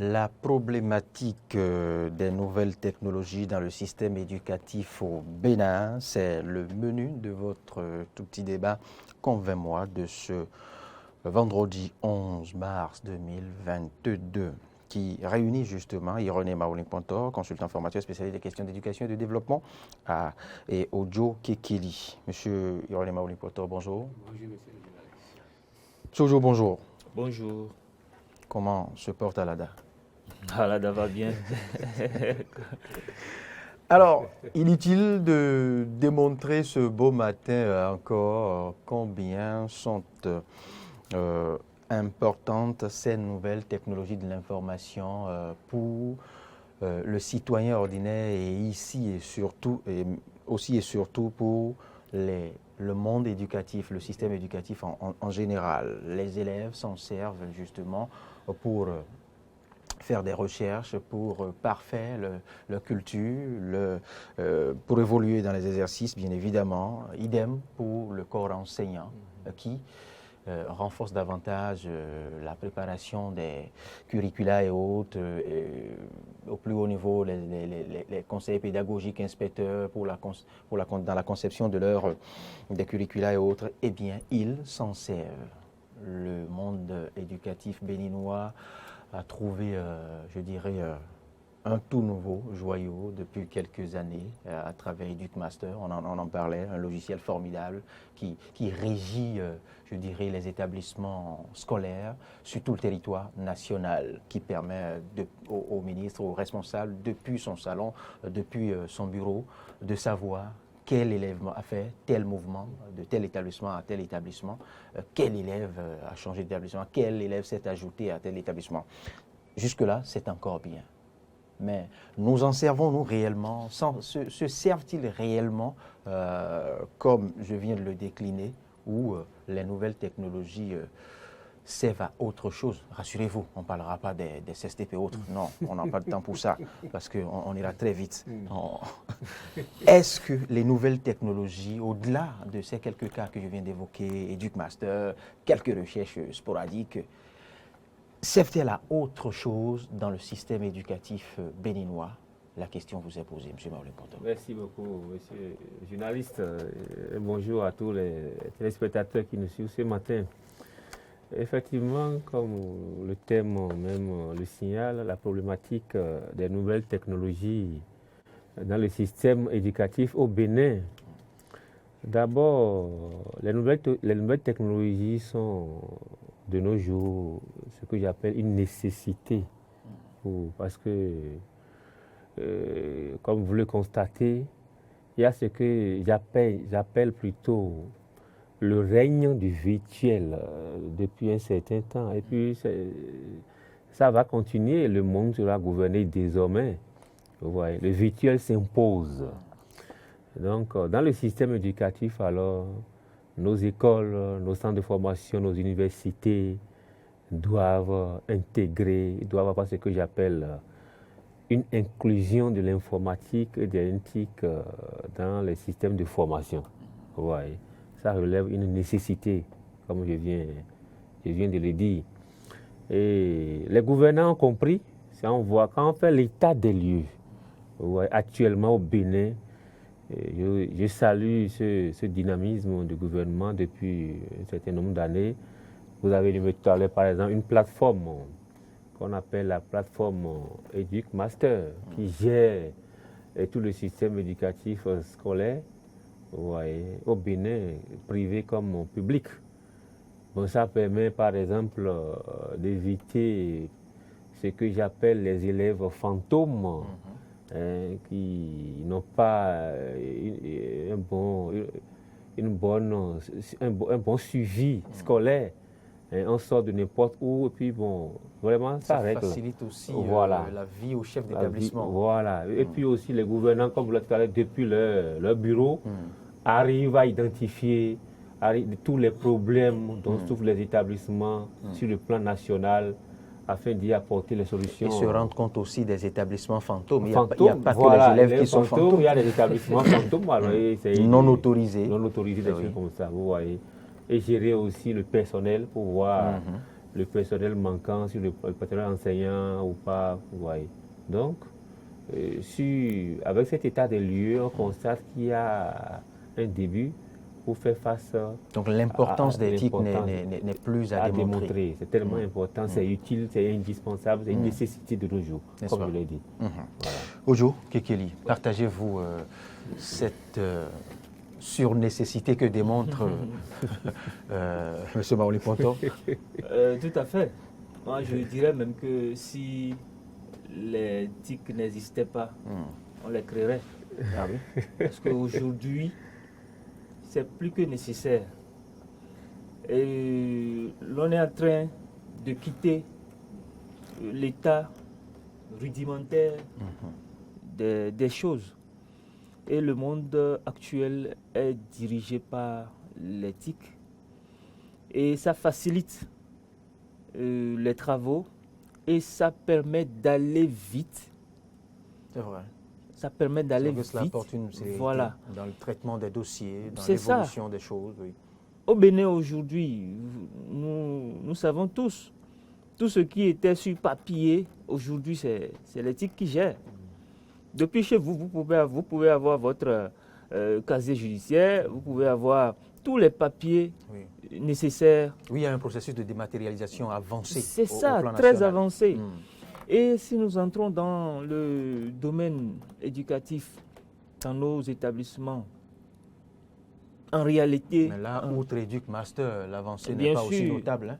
La problématique des nouvelles technologies dans le système éducatif au Bénin, c'est le menu de votre tout petit débat Convainc-moi de ce vendredi 11 mars 2022 qui réunit justement Ironé Maoling-Pontor, consultant formateur spécialisé des questions d'éducation et de développement, et Ojo Kekeli. Monsieur Ironé Maoling-Pontor, bonjour. Bonjour, monsieur le journaliste. Sojo, bonjour. Bonjour. Comment se porte Alada? Alada va bien. Alors, inutile de démontrer ce beau matin encore combien sont importantes ces nouvelles technologies de l'information pour le citoyen ordinaire et ici et surtout, pour le monde éducatif, le système éducatif en général. Les élèves s'en servent justement pour faire des recherches, pour parfaire leur culture, pour évoluer dans les exercices, bien évidemment. Idem pour le corps enseignant qui renforce davantage la préparation des curricula et autres, au plus haut niveau, les conseillers pédagogiques, inspecteurs dans la conception de des curricula et autres. Eh bien, ils s'en servent. Le monde éducatif béninois a trouvé, je dirais, un tout nouveau joyau depuis quelques années à travers EducMaster. On en parlait, un logiciel formidable qui régit, je dirais, les établissements scolaires sur tout le territoire national, qui permet au ministre, aux responsables, depuis son salon, depuis son bureau, de savoir quel élève a fait tel mouvement de tel établissement à tel établissement, quel élève a changé d'établissement, quel élève s'est ajouté à tel établissement. Jusque-là, c'est encore bien. Mais nous en servons-nous réellement? Se servent-ils réellement, comme je viens de le décliner, ou les nouvelles technologies servent à autre chose? Rassurez-vous, on ne parlera pas des CSTP et autres. Non, on n'a pas de temps pour ça, parce qu'on ira très vite. Est-ce que les nouvelles technologies, au-delà de ces quelques cas que je viens d'évoquer, EducMaster, quelques recherches sporadiques, servent-elles à autre chose dans le système éducatif béninois? La question vous est posée, M. Maoling-Pontor. Merci beaucoup, monsieur le journaliste. Bonjour à tous les téléspectateurs qui nous suivent ce matin. Effectivement, comme le thème même le signale, la problématique des nouvelles technologies dans le système éducatif au Bénin. D'abord, les nouvelles technologies sont de nos jours ce que j'appelle une nécessité. Parce que, comme vous le constatez, il y a ce que j'appelle plutôt le règne du virtuel depuis un certain temps. Et puis, ça va continuer, le monde sera gouverné désormais. Vous voyez, le virtuel s'impose. Donc, dans le système éducatif, alors, nos écoles, nos centres de formation, nos universités doivent avoir ce que j'appelle une inclusion de l'informatique et de l'éthique dans les systèmes de formation. Vous voyez, ça relève une nécessité, comme je viens de le dire. Et les gouvernants ont compris, quand on fait l'état des lieux, vous voyez, actuellement au Bénin, je salue ce dynamisme du gouvernement depuis un certain nombre d'années. Vous avez nommé tout à l'heure, par exemple, une plateforme qu'on appelle la plateforme EducMaster, qui gère tout le système éducatif scolaire, vous voyez, au Bénin, privé comme public. Bon, ça permet, par exemple, d'éviter ce que j'appelle les élèves fantômes. Qui n'ont pas un bon suivi scolaire. On sort de n'importe où et puis bon, vraiment ça règle. Ça facilite aussi la vie au chef d'établissement. Voilà. Et puis aussi les gouvernants, comme vous l'avez dit tout à l'heure, depuis leur bureau, arrivent à identifier tous les problèmes dont souffrent les établissements sur le plan national, afin d'y apporter les solutions. Et se rendre compte aussi des établissements fantômes. Il n'y a pas que les élèves qui sont fantômes. Il y a des établissements fantômes. Alors, non autorisés. Non autorisés, des choses comme ça, vous voyez. Et gérer aussi le personnel pour voir le personnel manquant, sur le personnel enseignant ou pas, vous voyez. Donc, avec cet état des lieux, on constate qu'il y a un début pour faire face. Donc l'importance d'éthique n'est plus à démontrer. C'est tellement important, c'est utile, c'est indispensable, c'est une nécessité de nos jours, comme je l'ai dit. Voilà. Ojo Kekeli, partagez-vous cette surnécessité que démontre M. Maoli Ponto? Tout à fait. Moi, je dirais même que si les TIC n'existaient pas, on les créerait. Ah oui? Parce qu'aujourd'hui, c'est plus que nécessaire. Et l'on est en train de quitter l'état rudimentaire des choses. Et le monde actuel est dirigé par l'éthique. Et ça facilite les travaux et ça permet d'aller vite. C'est vrai. Ça permet d'aller vite. Cela apporte une sécurité dans le traitement des dossiers, dans l'évolution des choses. Oui. Au Bénin aujourd'hui, nous savons tous, tout ce qui était sur papier, aujourd'hui c'est l'éthique qui gère. Depuis chez vous, vous pouvez avoir votre casier judiciaire, vous pouvez avoir tous les papiers nécessaires. Oui, il y a un processus de dématérialisation avancé. C'est ça, très avancé. Et si nous entrons dans le domaine éducatif, dans nos établissements, en réalité... Mais là, outre Éduc Master, l'avancée n'est pas aussi notable. Hein?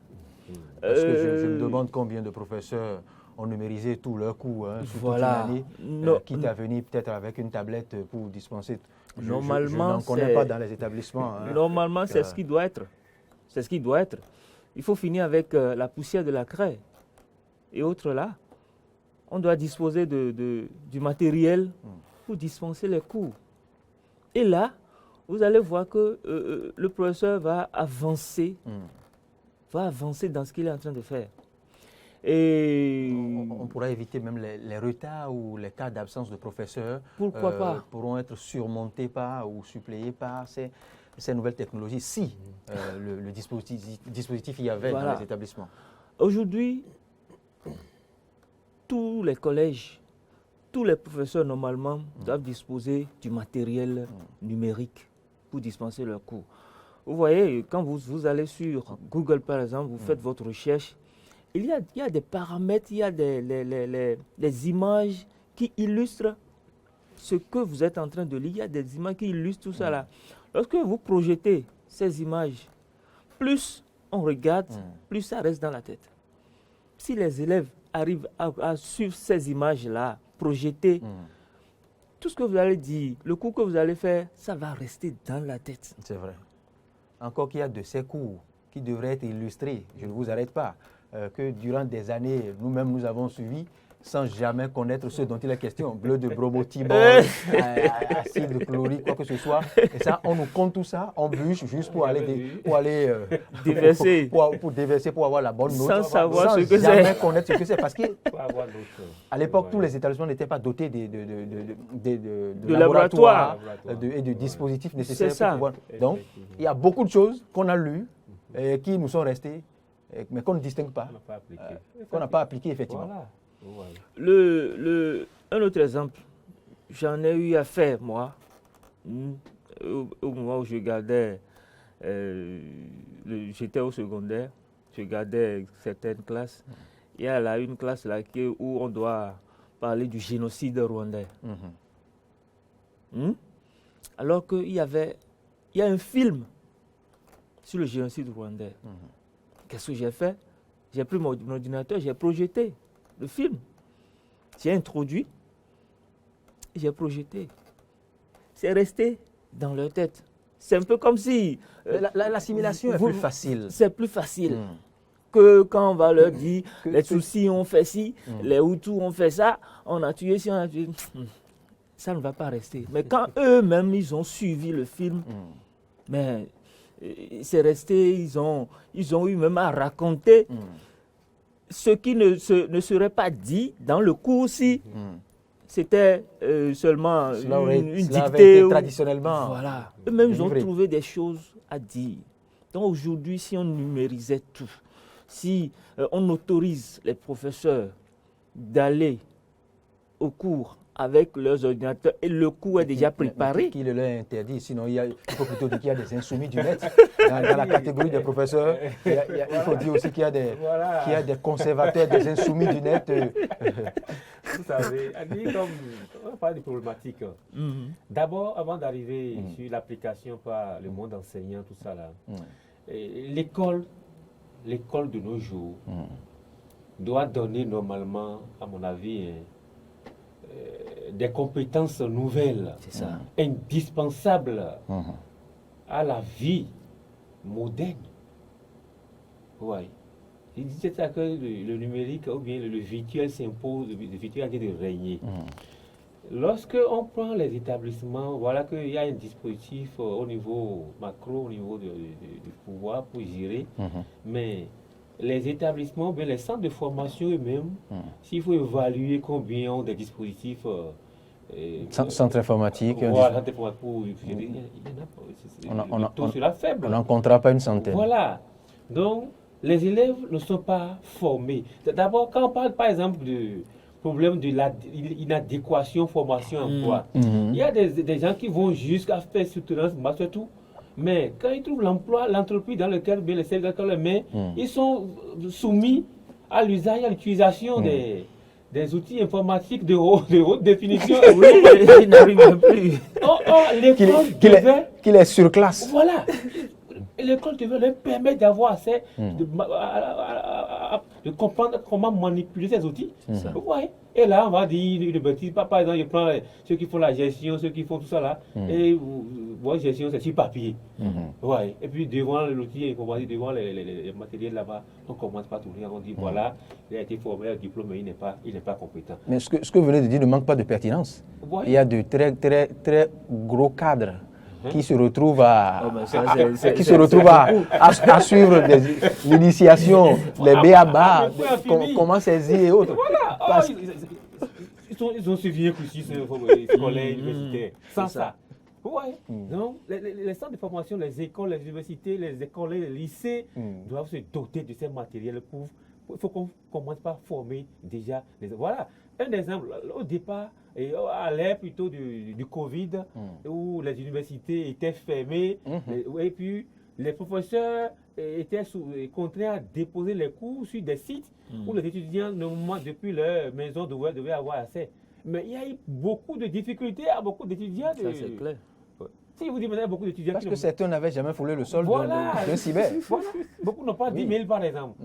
Parce que je me demande combien de professeurs ont numérisé tout leur cours sur toute une année, quitte à venir peut-être avec une tablette pour dispenser. Normalement, je n'en connais pas dans les établissements. Normalement, c'est ce qui doit être. C'est ce qui doit être. Il faut finir avec la poussière de la craie et autres là. On doit disposer du matériel pour dispenser les cours. Et là, vous allez voir que le professeur va avancer dans ce qu'il est en train de faire. Et on pourra éviter même les retards ou les cas d'absence de professeurs. Pourquoi pas? Pourront être surmontés par ou suppléés par ces nouvelles technologies si le dispositif y avait dans les établissements. Aujourd'hui, tous les collèges, tous les professeurs normalement doivent disposer du matériel numérique pour dispenser leurs cours. Vous voyez, quand vous allez sur Google par exemple, vous faites votre recherche, il y a des paramètres, il y a des images qui illustrent ce que vous êtes en train de lire. Il y a des images qui illustrent tout ça là. Lorsque vous projetez ces images, plus on regarde, plus ça reste dans la tête. Si les élèves arrivent à suivre ces images-là, projetées, tout ce que vous allez dire, le cours que vous allez faire, ça va rester dans la tête. C'est vrai. Encore qu'il y a de ces cours qui devraient être illustrés, je ne vous arrête pas, que durant des années, nous-mêmes, nous avons suivi sans jamais connaître ce dont il est question. Bleu de bromotibol, acide chlorique, quoi que ce soit. Et ça, on nous compte tout ça, on bûche juste pour aller déverser. Pour déverser, pour avoir la bonne note. Sans savoir ce que c'est. Sans jamais connaître ce que c'est. Parce qu'à l'époque, tous les établissements n'étaient pas dotés de laboratoires et de dispositifs nécessaires pour pouvoir. Donc, il y a beaucoup de choses qu'on a lues et qui nous sont restées, mais qu'on ne distingue pas, qu'on n'a pas appliquées effectivement. Voilà. Un autre exemple, j'en ai eu à faire, moi, au moment où je gardais, j'étais au secondaire, je gardais certaines classes. Il y a là une classe là où on doit parler du génocide rwandais. Alors qu'il y a un film sur le génocide rwandais. Qu'est-ce que j'ai fait? J'ai pris mon ordinateur, j'ai projeté le film. J'ai introduit, j'ai projeté. C'est resté dans leur tête. C'est un peu comme si... L'assimilation est plus facile. C'est plus facile que quand on va leur dire les Tutsis ont fait ci, les Hutus ont fait ça, on a tué ci, on a tué... Ça ne va pas rester. Mais quand eux-mêmes, ils ont suivi le film, mais c'est resté, ils ont eu même à raconter ce qui ne serait pas dit dans le cours si c'était seulement une dictée. Traditionnellement. Voilà. Eux-mêmes, ils ont trouvé des choses à dire. Donc aujourd'hui, si on numérisait tout, si on autorise les professeurs d'aller au cours avec leurs ordinateurs et le cours est déjà préparé. Qui le leur interdit, sinon il faut plutôt dire qu'il y a des insoumis du net. Dans la catégorie des professeurs, il faut dire aussi qu'il y a des conservateurs, des insoumis du net. Vous savez, on parle de problématiques. D'abord, avant d'arriver sur l'application par le monde enseignant, tout ça là, l'école de nos jours doit donner normalement, à mon avis, des compétences nouvelles, indispensables à la vie moderne. Oui. Il disait ça que le numérique ou bien le virtuel s'impose, le virtuel a dit de régner. Lorsque on prend les établissements, voilà qu'il y a un dispositif au niveau macro, au niveau du pouvoir pour gérer, mais les établissements, bien les centres de formation eux-mêmes, s'il faut évaluer combien ont des dispositifs. Centre informatique. Voilà, centre informatique pour gérer, le taux sera faible. On n'en comptera pas une centaine. Voilà. Donc, les élèves ne sont pas formés. D'abord, quand on parle par exemple du problème de l'inadéquation formation-emploi, il y a des gens qui vont jusqu'à faire soutenance, master tout. Mais quand ils trouvent l'emploi, l'entreprise dans laquelle les services les met, ils sont soumis à l'usage, à l'utilisation des outils informatiques de haute définition. Ils n'arrivent même plus. L'école qu'il est sur classe. Voilà. L'école devait leur permettre d'avoir accès, de comprendre comment manipuler ces outils. Vous voyez? Et là, on va dire une bêtise. Par exemple, je prends ceux qui font la gestion, ceux qui font tout ça là. Et la gestion, c'est sur papier. Ouais. Et puis, devant l'outil informatique, devant les matériels là-bas, on commence par tourner. On dit voilà, il a été formé, le diplôme, mais il n'est pas compétent. Mais ce que vous venez de dire ne manque pas de pertinence. Il y a de très, très, très gros cadres qui se retrouvent à suivre l'initiation, les B.A.B.A., comment saisir et autres. Voilà. Ils ont suivi aussi ce collège universitaire. Sans ça. Ouais. Donc, les centres de formation, les écoles, les universités, les écoles, les lycées doivent se doter de ces matériels. Il faut qu'on commence par former déjà. Voilà. Un exemple, au départ, à l'ère plutôt du Covid, où les universités étaient fermées, et puis les professeurs étaient contraints à déposer les cours sur des sites où les étudiants, normalement, depuis leur maison, devaient avoir accès. Mais il y a eu beaucoup de difficultés à beaucoup d'étudiants. Ça, c'est clair. Si vous dites beaucoup d'étudiants. Parce que certains n'avaient jamais foulé le sol d'un cyber. Voilà. Beaucoup n'ont pas 10 000 par exemple.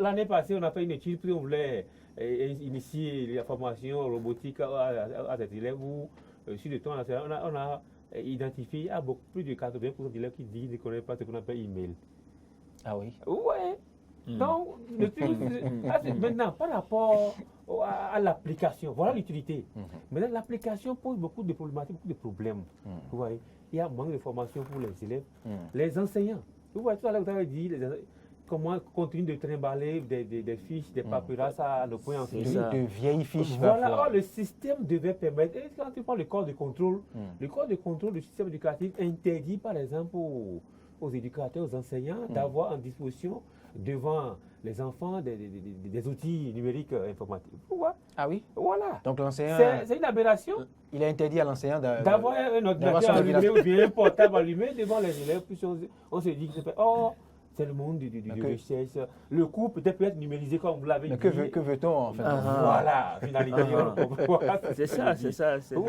L'année passée, on a fait une étude, puis on voulait initier la formation robotique à des élèves où, sur le temps, on a identifié plus de 80% d'élèves qui disent qu'ils ne connaissent pas ce qu'on appelle email. Ah oui? Ouais. Donc, maintenant, par rapport à l'application, voilà l'utilité. Maintenant, l'application pose beaucoup de problématiques, beaucoup de problèmes. Vous voyez, il y a manque de formation pour les élèves, les enseignants. Vous voyez, tout à l'heure, vous avez dit comment continuer de trimballer des fiches, des paperasses à nos points en de vieilles fiches. Voilà, le système devait permettre. Et quand tu prends le corps de contrôle, du système éducatif interdit, par exemple, aux éducateurs, aux enseignants, d'avoir en disposition devant les enfants des outils numériques informatiques. Voilà. Ah oui? Voilà. Donc l'enseignant... C'est une aberration. Il a interdit à l'enseignant d'avoir un ordinateur allumé ou bien un portable allumé devant les élèves. Puis on se dit que c'est le monde du recherche. Le cours peut être numérisé comme vous l'avez dit. Mais que veut-on en fait? Voilà, finalité. C'est ça. Ou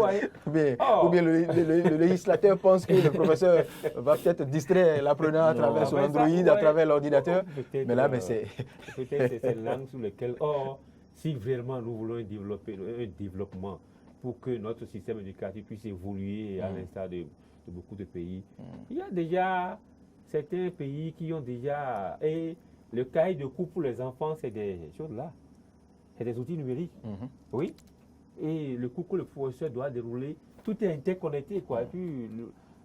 bien le législateur pense que le professeur va peut-être distraire l'apprenant à travers son Android, à travers l'ordinateur. Mais là, c'est... Peut-être c'est une langue sur laquelle, si vraiment nous voulons un développement pour que notre système éducatif puisse évoluer à l'instar de beaucoup de pays, il y a déjà... certains pays qui ont déjà... Et le cahier de cours pour les enfants, c'est des choses là. C'est des outils numériques. Oui. Et le cours que le professeur doit dérouler, tout est interconnecté, quoi. Et puis,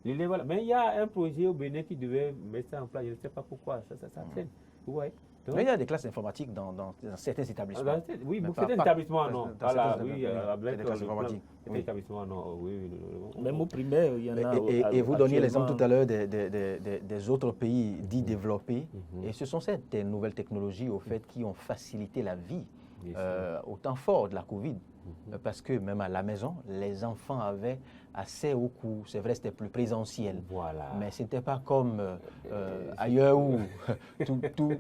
l'élève... Mais il y a un projet au Bénin qui devait mettre ça en place. Je ne sais pas pourquoi. Ça traîne. Ouais. Mais il y a des classes informatiques dans certains établissements. Oui, Mais certains établissements, non. dans certains Voilà, oui, il y a des classes informatiques. certains Oui. établissements, non. Oui. Même au primaire, il y en a. Et vous donniez l'exemple actuellement. tout à l'heure des autres pays dits développés. Et ce sont ces nouvelles technologies, au fait, qui ont facilité la vie Bien sûr. au temps fort de la Covid. Parce que même à la maison, les enfants avaient accès aux cours. C'est vrai, c'était plus présentiel. Voilà. Mais ce n'était pas comme ailleurs où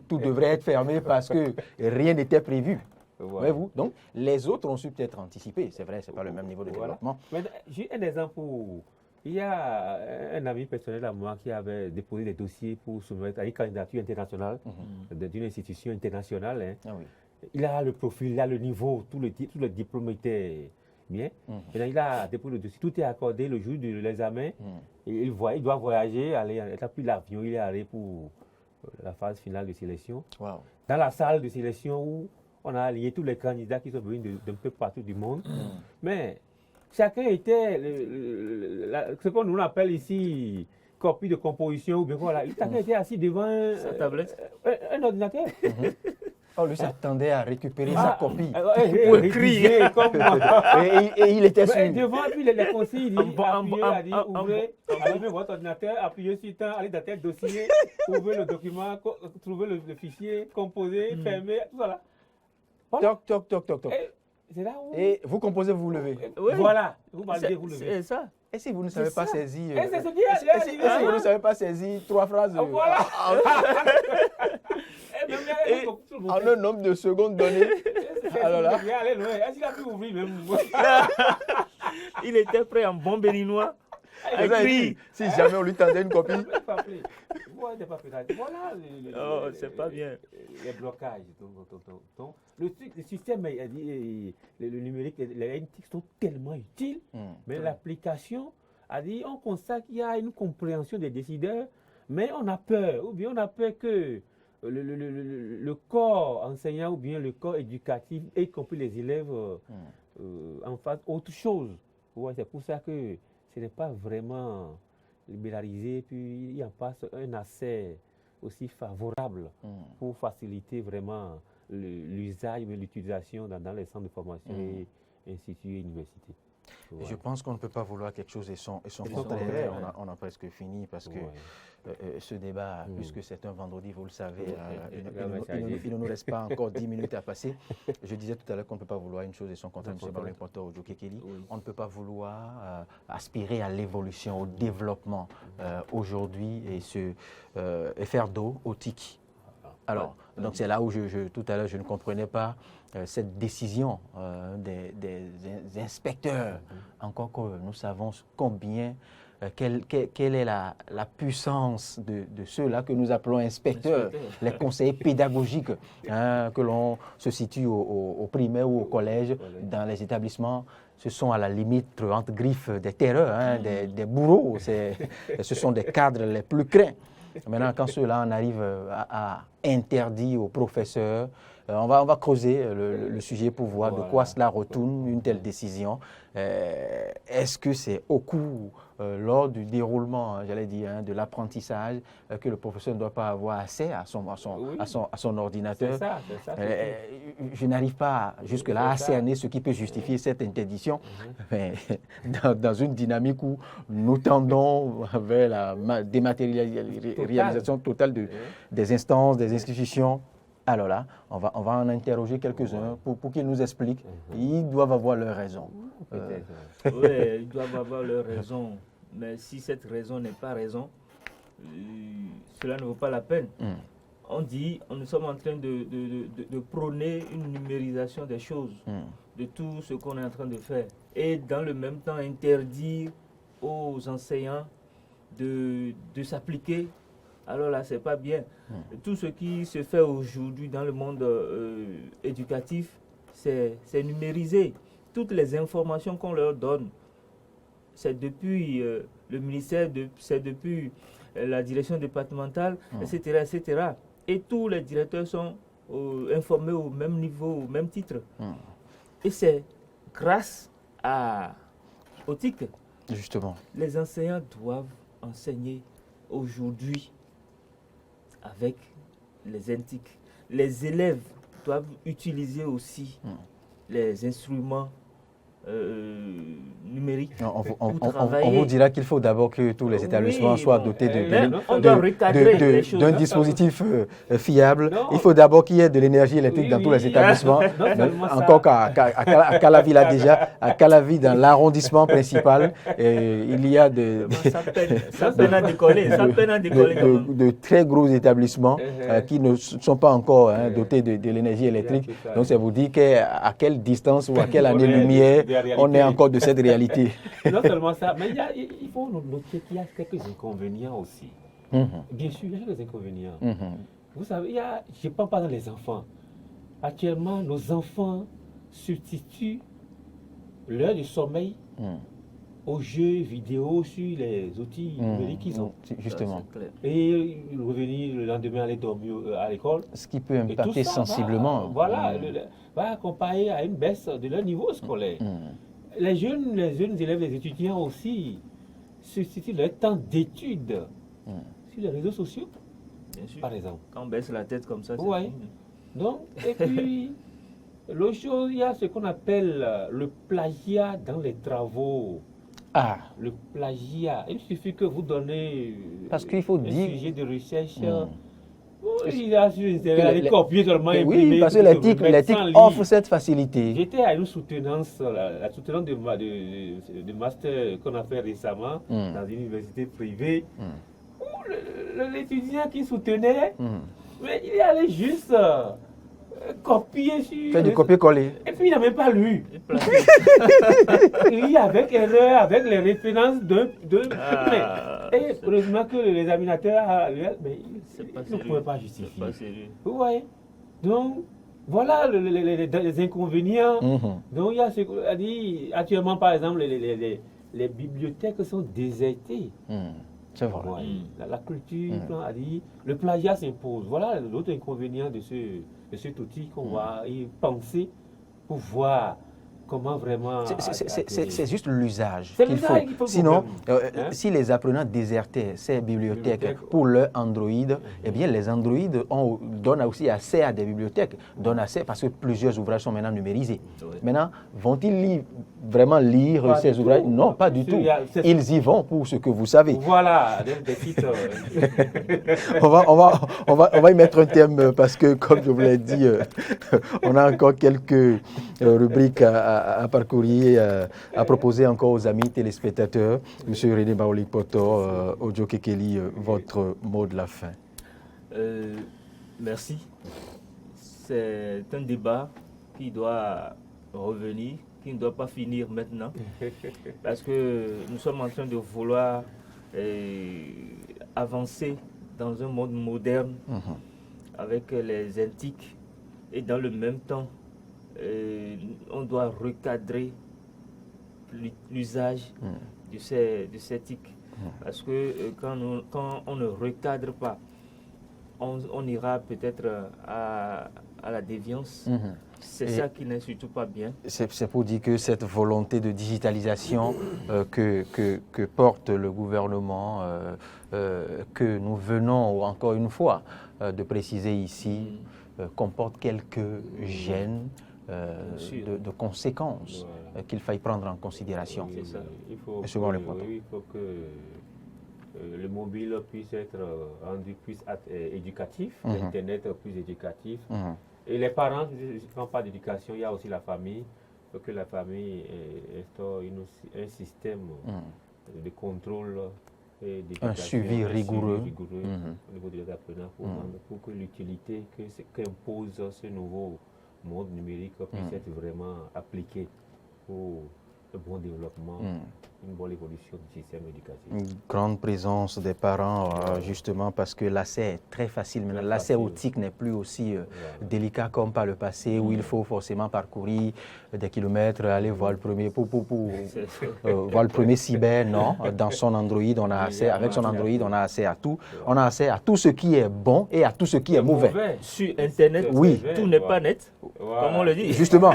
tout devrait être fermé parce que rien n'était prévu. Voilà. Voyez-vous? Donc, les autres ont su peut-être anticiper. C'est vrai, ce n'est pas le même niveau de Voilà. développement. Mais j'ai un exemple où il y a un ami personnel à moi qui avait déposé des dossiers pour soumettre à une candidature internationale d'une institution internationale. Hein. Ah oui. Il a le profil, il a le niveau, tout le diplôme était bien. Maintenant, il a déposé le dossier, tout est accordé le jour de l'examen. Il doit voyager, il a pris l'avion, il est allé pour la phase finale de sélection. Wow. Dans la salle de sélection où on a aligné tous les candidats qui sont venus d'un peu partout du monde. Mais chacun était ce qu'on nous appelle ici copie de composition ou bien voilà. Chacun était assis devant Sa tablette. un ordinateur. Oh, lui s'attendait à récupérer sa copie. Pour écrire comme Et il était sûr. devant puis les consignes, il dit appuyez, ouvrez, en- allumez votre ordinateur, appuyez sur temps, allez dans tel dossier, ouvrez le document, trouvez le fichier, composez, fermez, tout ça là. Toc, toc, toc, toc, toc. C'est là où. Et vous composez, vous vous levez. Oui. Voilà, vous validez, vous levez. C'est ça. Et si vous ne savez pas saisir. Et c'est ce qui est et si vous ne savez pas saisir trois phrases Voilà. en un nombre de secondes donné. Alors là. Est-ce qu'il a pu ouvrir même? Il était prêt en bon béninois. Vous avez dit, si jamais on lui tendait une copie. Voilà. Oh, c'est pas bien. Les blocages. Donc, le système, le numérique, les NTIC sont tellement utiles, mais l'application, on constate qu'il y a une compréhension des décideurs, mais on a peur, ou bien on a peur que le corps enseignant ou bien le corps éducatif, y compris les élèves, en fassent autre chose. Ouais, c'est pour ça que ce n'est pas vraiment libéralisé, puis il n'y a pas un accès aussi favorable pour faciliter vraiment l'usage et l'utilisation dans les centres de formation et instituts et universités. Ouais. Je pense qu'on ne peut pas vouloir quelque chose et son contraire. contraire, On a presque fini parce que ce débat, puisque c'est un vendredi, vous le savez, il ne nous reste pas encore 10 minutes à passer. Je disais tout à l'heure qu'on ne peut pas vouloir une chose et son contraire, M. Barlow Importeur Ojo Kekeli. On ne peut pas vouloir aspirer à l'évolution, au développement aujourd'hui et faire d'eau au TIC. Alors, donc c'est là où tout à l'heure, je ne comprenais pas cette décision des inspecteurs, encore que nous savons combien, quelle est la puissance de ceux-là que nous appelons inspecteurs, les conseillers pédagogiques, que l'on se situe au primaire ou au collège, dans les établissements. Ce sont à la limite, entre griffes, des terreurs, des bourreaux. Ce sont des cadres les plus craints. Maintenant, quand ceux-là en arrivent à interdire aux professeurs, on va creuser le sujet pour voir de quoi cela retourne, une telle décision. Est-ce que c'est au cours, lors du déroulement, j'allais dire, de l'apprentissage, que le professeur ne doit pas avoir accès à son ordinateur? C'est ça. Je n'arrive pas jusque-là à cerner ce qui peut justifier cette interdiction. Mais dans une dynamique où nous tendons vers la dématérialisation totale des instances, des institutions, alors là, on va en interroger quelques-uns pour qu'ils nous expliquent. Ils doivent avoir leur raison. Oui, ils doivent avoir leur raison. Mais si cette raison n'est pas raison, cela ne vaut pas la peine. Nous sommes en train de prôner une numérisation des choses, de tout ce qu'on est en train de faire. Et dans le même temps, interdire aux enseignants de s'appliquer. Alors là, c'est pas bien. Tout ce qui se fait aujourd'hui dans le monde éducatif, c'est numérisé. Toutes les informations qu'on leur donne, c'est depuis le ministère, c'est depuis la direction départementale, etc., etc. Et tous les directeurs sont informés au même niveau, au même titre. Et c'est grâce au TIC. Justement. Les enseignants doivent enseigner aujourd'hui avec les NTIC. les élèves doivent utiliser aussi les instruments numériques On pour travailler. vous dira qu'il faut d'abord que tous les établissements soient dotés on doit recadrer les choses. d'un dispositif fiable. Non. Il faut d'abord qu'il y ait de l'énergie électrique dans tous les établissements. Encore qu'à Calavi, là déjà, à Calavi, dans l'arrondissement principal, il y a Ça peine à décoller. de très gros établissements qui ne sont pas encore dotés de l'énergie électrique. Donc, ça vous dit à quelle distance ou à quelle année-lumière on est encore de cette réalité. Non seulement ça, mais il faut noter qu'il y a quelques inconvénients aussi. Bien sûr, il y a quelques inconvénients. Vous savez, je ne parle pas dans les enfants. Actuellement, nos enfants substituent l'heure du sommeil aux jeux vidéo sur les outils numériques qu'ils ont. Justement. Et revenir le lendemain aller dormir à l'école. Ce qui peut impacter sensiblement. Va accompagner à une baisse de leur niveau scolaire. Les jeunes élèves, les étudiants aussi substituent leur temps d'études sur les réseaux sociaux, Bien sûr. par exemple. Quand on baisse la tête comme ça, c'est Ouais. fini. Donc, et puis, l'autre chose, il y a ce qu'on appelle le plagiat dans les travaux. Le plagiat. Il suffit que vous donnez Parce qu'il faut un dire sujet de recherche. Il a su aller copier seulement. Oui, parce que l'éthique offre cette facilité. J'étais à une soutenance, la soutenance de master qu'on a fait récemment dans une université privée, où l'étudiant qui soutenait, mais il est allé juste copier sur... Fait du copier-coller. Et puis il n'a même pas lu. Il avec erreur, avec les références et heureusement que l'examinateur mais il ne pouvait pas justifier. Vous voyez? Donc, voilà les inconvénients. Donc, il y a ce qu'on a dit, actuellement, par exemple, les bibliothèques sont désertées. C'est vrai. La culture a dit, le plagiat s'impose. Voilà l'autre inconvénient de cet outil qu'on va y penser pour voir comment vraiment... C'est juste l'usage qu'il faut. Sinon, si les apprenants désertaient ces bibliothèques pour leur Android, eh bien les Android donnent aussi accès à des bibliothèques, donnent accès parce que plusieurs ouvrages sont maintenant numérisés. Maintenant, vont-ils vraiment lire ces ouvrages? Non, pas du tout. Ils y vont pour ce que vous savez. Voilà, des titres. on va y mettre un thème parce que, comme je vous l'ai dit, on a encore quelques rubriques à parcourir, à proposer encore aux amis téléspectateurs. Monsieur René Baoli Poto, Ojo Kekeli, votre mot de la fin. Merci. C'est un débat qui doit revenir, qui ne doit pas finir maintenant, parce que nous sommes en train de vouloir avancer dans un monde moderne avec les antiques et dans le même temps on doit recadrer l'usage de ces TIC. Parce que quand on ne recadre pas, on ira peut-être à la déviance. C'est ça qui n'est surtout pas bien. C'est pour dire que cette volonté de digitalisation que porte le gouvernement, que nous venons encore une fois de préciser ici, comporte quelques gènes de conséquences qu'il faille prendre en considération. C'est ça. Il faut que le mobile puisse être rendu plus éducatif, l'Internet plus éducatif. Et les parents, ne font pas d'éducation, il y a aussi la famille. Il faut que la famille instaure un système de contrôle et un suivi rigoureux au niveau des apprenants pour que l'utilité qu'impose ce nouveau monde numérique puisse être vraiment appliqué pour le bon développement, une bonne évolution du système éducatif. Une grande présence des parents, justement, parce que l'accès est très facile. Maintenant, l'accès au TIC n'est plus aussi délicat comme par le passé, où il faut forcément parcourir des kilomètres, aller voir le premier voir le premier cyber. Non, dans son Android, on a accès, avec son Android, on a accès à tout. On a accès à tout ce qui est bon et à tout ce qui est mauvais. Sur Internet, tout n'est pas net, comme on le dit. Justement,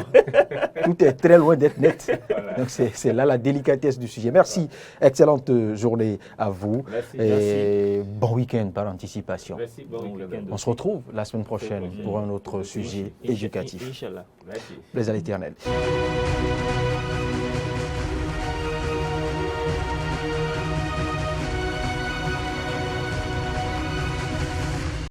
tout est très loin d'être net. Donc c'est là la délicatesse du sujet. Merci, excellente journée à vous. Merci. Et bon week-end par anticipation. Merci, bon week-end. On se retrouve la semaine prochaine pour un autre sujet éducatif. Inch'Allah. Merci. Plaisir à l'éternel.